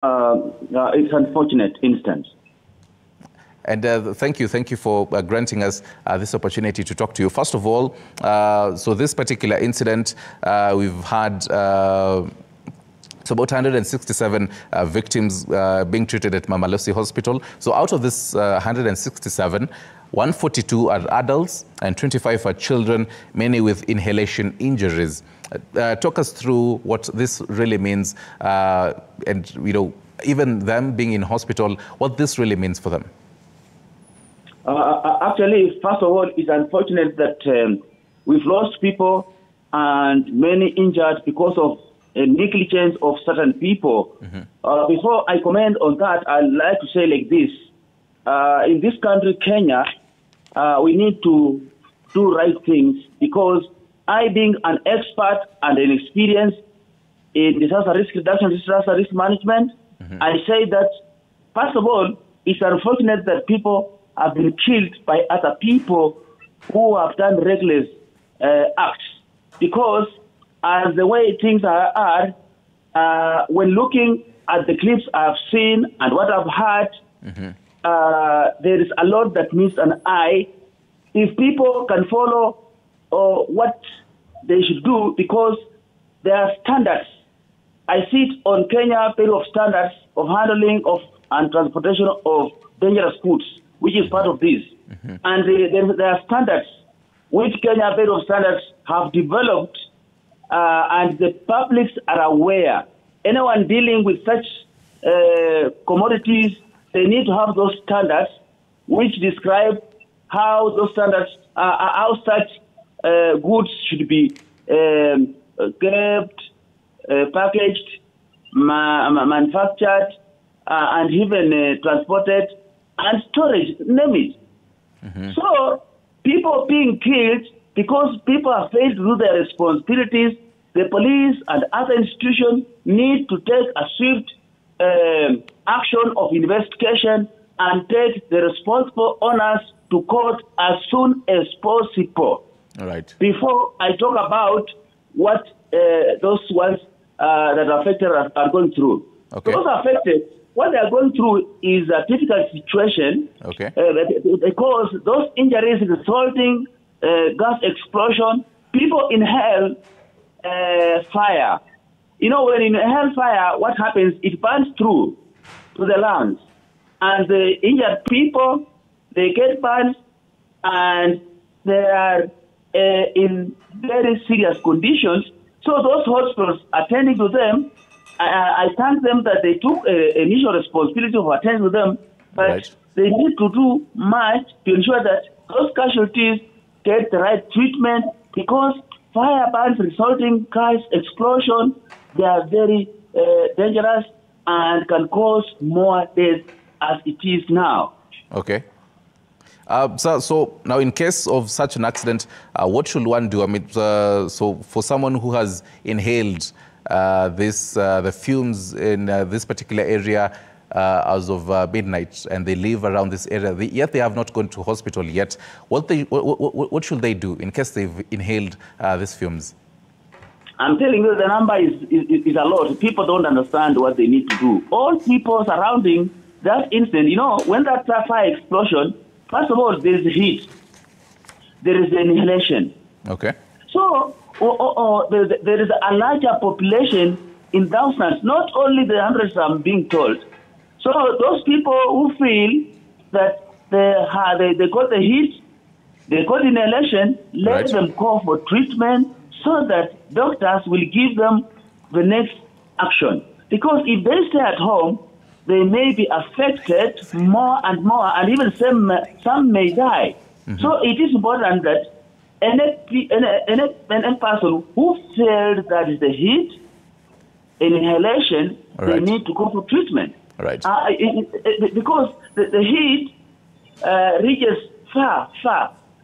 it's an unfortunate instance. And thank you for granting us this opportunity to talk to you. First of all, so this particular incident, we've had so about 167 victims being treated at Mamalosi Hospital. So out of this 167, 142 are adults and 25 are children, many with inhalation injuries. Talk us through what this really means, and even them being in hospital, what this really means for them. Actually, first of all, it's unfortunate that we've lost people and many injured because of negligence of certain people. Mm-hmm. Before I comment on that, I'd like to say like this. In this country, Kenya, we need to do right things, because I, being an expert and an experience in disaster risk reduction, disaster risk management, mm-hmm. I say that, first of all, it's unfortunate that people have been killed by other people who have done reckless acts, because as the way things are, when looking at the clips I've seen and what I've heard, mm-hmm. There is a lot that meets an eye. If people can follow what they should do, because there are standards. I see it on Kenya Bureau of Standards of handling of and transportation of dangerous goods, which is part of this. Mm-hmm. And there are standards which Kenya Bureau of Standards have developed, and the publics are aware. Anyone dealing with such commodities, they need to have those standards which describe how those standards, how such goods should be kept, packaged, manufactured, and even transported, and storage, name it. Mm-hmm. So people being killed because people have failed to do their responsibilities. The police and other institutions need to take a swift action of investigation and take the responsible owners to court as soon as possible. All right. Before I talk about what those ones that are affected are going through. Okay. Those affected, what they are going through is a difficult situation. Okay. Because those injuries resulting gas explosion, people inhale fire. When you inhale fire, what happens? It burns through to the lungs. And the injured people, they get burned, and they are in very serious conditions. So those hospitals attending to them, I thank them that they took initial responsibility of attending to them, but right. They need to do much to ensure that those casualties get the right treatment, because fire burns resulting gas explosion, they are very dangerous and can cause more death as it is now. Okay. So now, in case of such an accident, what should one do? I mean, so for someone who has inhaled the fumes in this particular area as of midnight, and they live around this area, yet they have not gone to hospital yet, what should they do in case they've inhaled these fumes? I'm telling you, the number is a lot. People don't understand what they need to do. All people surrounding that incident, when that fire explosion, first of all, there is heat. There is inhalation. Okay. So there is a larger population in thousands, not only the hundreds I'm being told. So those people who feel that they got the heat, they got inhalation, let them go for treatment so that doctors will give them the next action. Because if they stay at home, they may be affected more and more, and even some may die. Mm-hmm. So it is important that any person who failed, that is the heat, inhalation, they need to go for treatment. Right. Because the heat reaches far.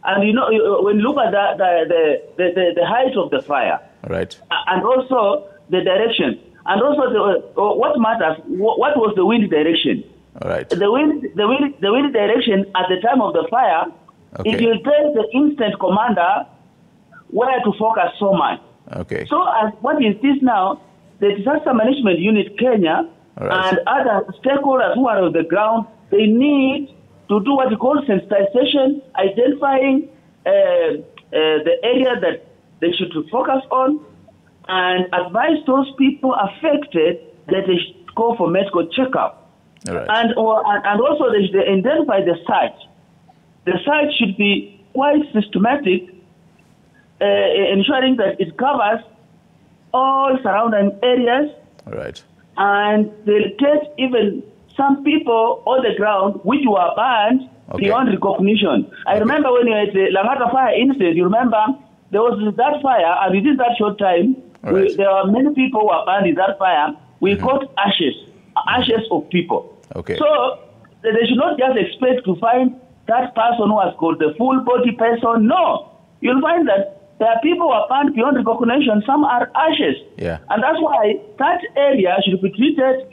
And when you look at the height of the fire, right, and also the direction, and also what matters, what was the wind direction? All right. The wind direction at the time of the fire, okay, it will tell the instant commander where to focus so much. Okay. So what is this now? The Disaster Management Unit Kenya and other stakeholders who are on the ground, they need to do what you call sensitization, identifying the area that they should focus on, and advise those people affected that they should go for medical checkup. And also they should identify the site. The site should be quite systematic, ensuring that it covers all surrounding areas. And they'll take even some people on the ground which were banned beyond recognition. I remember when you had the Langata fire incident, you remember there was that fire, and within that short time, there were many people who were banned in that fire. We got ashes of people. So they should not just expect to find that person who was called the full body person. No, you'll find that there are people who are banned beyond recognition. Some are ashes. And that's why that area should be treated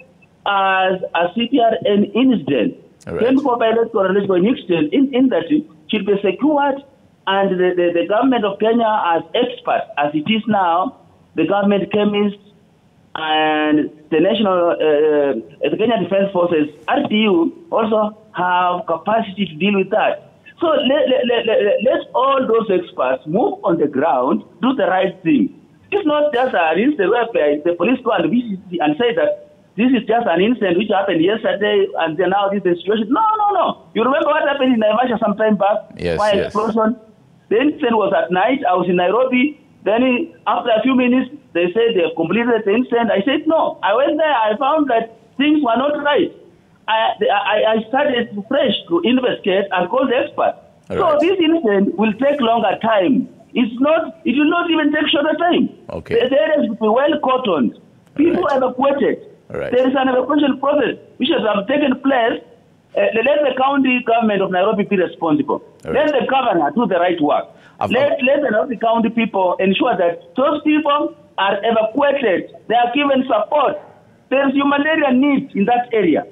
as a CPRN incident. Chemical biological incident in that it should be secured, and the government of Kenya as experts, as it is now, the government chemists and the national, the Kenya Defense Forces, RTU, also have capacity to deal with that. So let all those experts move on the ground, do the right thing. It's not just an incident where the police go and visit and say that this is just an incident which happened yesterday and then now this is the situation. No. You remember what happened in Naivasha some time back? Fire explosion. The incident was at night. I was in Nairobi. Then after a few minutes, they said they have completed the incident. I said no. I went there. I found that things were not right. I started fresh to investigate and call the experts. So this incident will take longer time. It will not even take shorter time. The areas will be well cordoned. People evacuated. There is an evacuation process which has taken place. Let the county government of Nairobi be responsible. Let the governor do the right work. Let the Nairobi county people ensure that those people are evacuated. They are given support. There is humanitarian need in that area.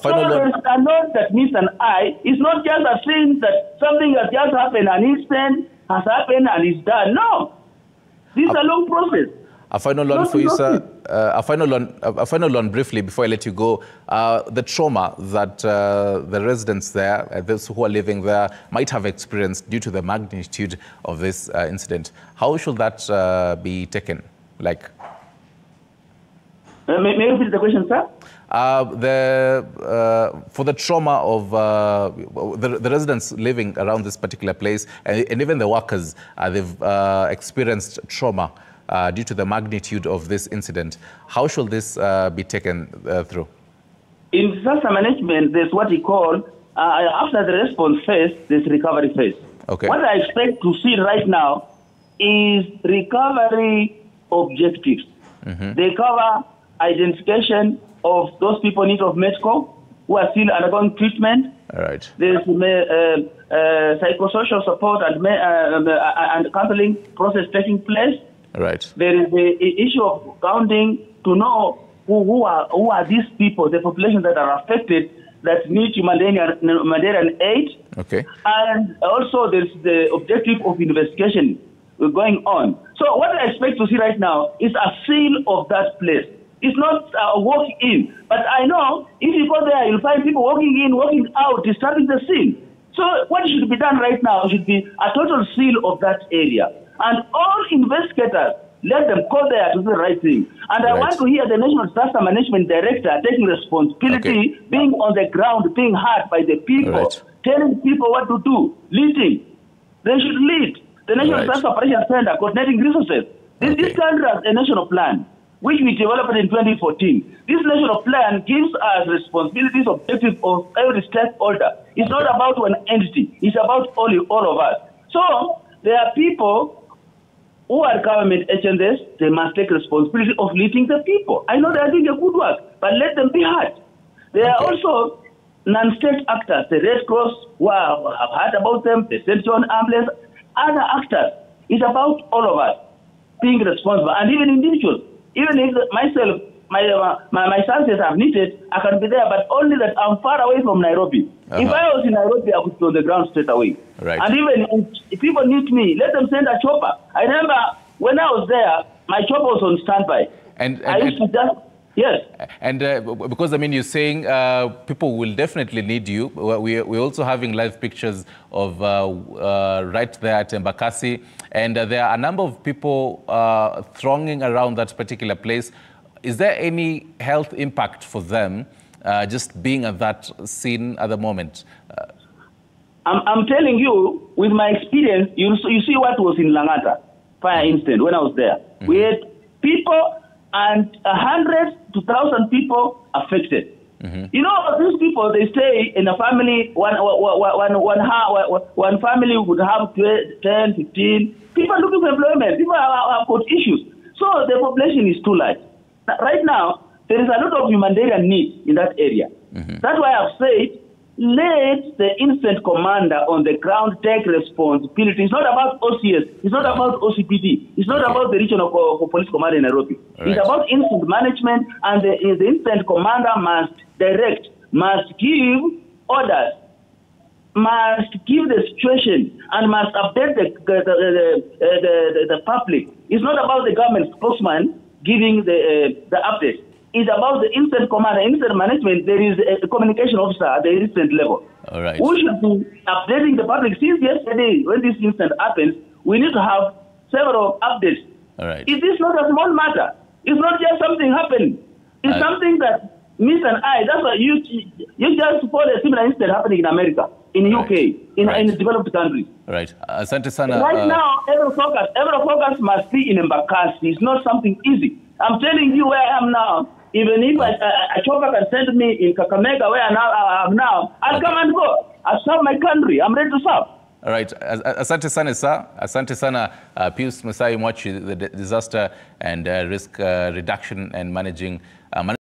So there is a note that meets an eye. It's not just a thing that something has just happened, an incident has happened and it's done. No. This is a long process. A final one for you, sir. A final one briefly before I let you go. The trauma that the residents there, those who are living there, might have experienced due to the magnitude of this incident. How should that be taken? May you repeat the question, sir? For the trauma of the residents living around this particular place, and even the workers, they've experienced trauma due to the magnitude of this incident. How should this be taken through? In disaster management, there's what we call, after the response phase, there's recovery phase. What I expect to see right now is recovery objectives. They cover identification of those people in need of medical who are still undergoing treatment. There's psychosocial support and counseling process taking place. There is the issue of counting to know who are these people, the population that are affected that need humanitarian aid. And also there's the objective of investigation going on. So what I expect to see right now is a seal of that place. It's not a walk in, but I know if you go there, you'll find people walking in, walking out, disturbing the scene. So what should be done right now should be a total seal of that area. And all investigators, let them go there to do the right thing. And I want to hear the National Disaster Management Director taking responsibility, being on the ground, being heard by the people, telling people what to do, leading. They should lead. The National Disaster Operations Center, coordinating resources. This country has a national plan, which we developed in 2014. This national plan gives us responsibilities, objectives of every stakeholder. It's not about one entity. It's about all of us. So there are people who are government agencies. They must take responsibility of leading the people. I know they are doing a good work, but let them be heard. There are also non-state actors, the Red Cross, who have heard about them, the St. John Ambulance, other actors. It's about all of us being responsible, and even individuals. Even if myself, my chances are needed, I can be there, but only that I'm far away from Nairobi. If I was in Nairobi, I would be on the ground straight away. And even if people need me, let them send a chopper. I remember when I was there, my chopper was on standby. I used to just Yes. And because, I mean, you're saying people will definitely need you. We're also having live pictures of right there at Embakasi. And there are a number of people thronging around that particular place. Is there any health impact for them just being at that scene at the moment? I'm telling you, with my experience, you see what was in Langata fire incident when I was there. Mm-hmm. We had people and 100 to 1,000 people affected. Mm-hmm. You know, these people, they stay in a family, one family would have 10, 15. People looking for employment. People have got issues. So the population is too large. Right now, there is a lot of humanitarian need in that area. Mm-hmm. That's why I've said, let the incident commander on the ground take responsibility. It's not about OCS. It's not about OCPD. It's not about the regional police commander in Nairobi. Right. It's about incident management, and the incident commander must direct, must give orders, must give the situation, and must update the public. It's not about the government spokesman giving the update. It's about the incident commander, incident management. There is a communication officer at the incident level. All right. Who should be updating the public. Since yesterday, when this incident happens, we need to have several updates. All right. It is not a small matter. It's not just something happening. It's something that Miss and I, that's why you just support a similar incident happening in America, in UK, in developed countries. Right. Asante sana. Right now, every focus must be in Embakasi. It's not something easy. I'm telling you where I am now. Even if a chopper can send me in Kakamega, where I am now, I'll come and go. I'll serve my country. I'm ready to serve. All right. Asante sana, sir. Asante sana, Pius Mwachi, the disaster and risk reduction and managing